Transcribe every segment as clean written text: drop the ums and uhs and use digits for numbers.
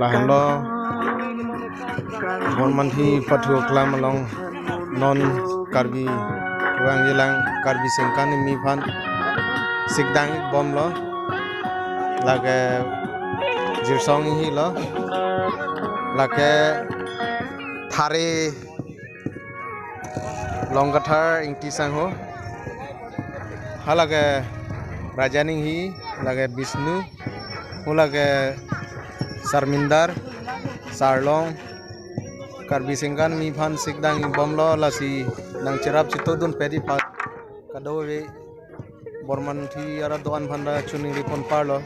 lahan lo bon man thi pathu klam along non karbi wang yelang karbi sengkan mi phan sikdang bom lo lage jirsong hi lo lage thare longgathar ingti sang ho halage rajaning hi lage Vishnu hulage Sarmindar Sarlong karbi sengkan mi phan sikdang bom lo lasi nang cerap citodun pedi pat kadowe borman thi ara doan phanda chuning ripon parlo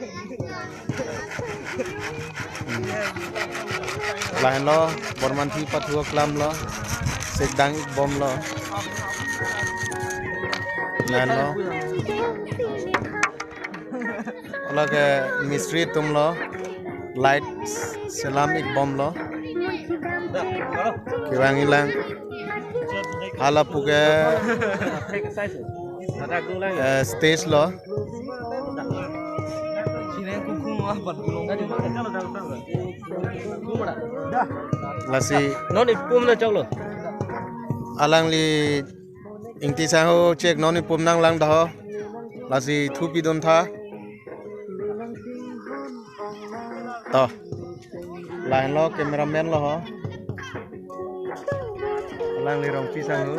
lahan lo borman thi pathu klam lo sikdang bom lo lahan lo lage mistri tum lo light selamik bom lo kiwang ilang hala puge stage lo lasi non ipum na chawlo alang li ingti sa ho check non ipum nang lang daho lasi thupi don tha to lain lo cameraman lo ho alang li rong pi sang ho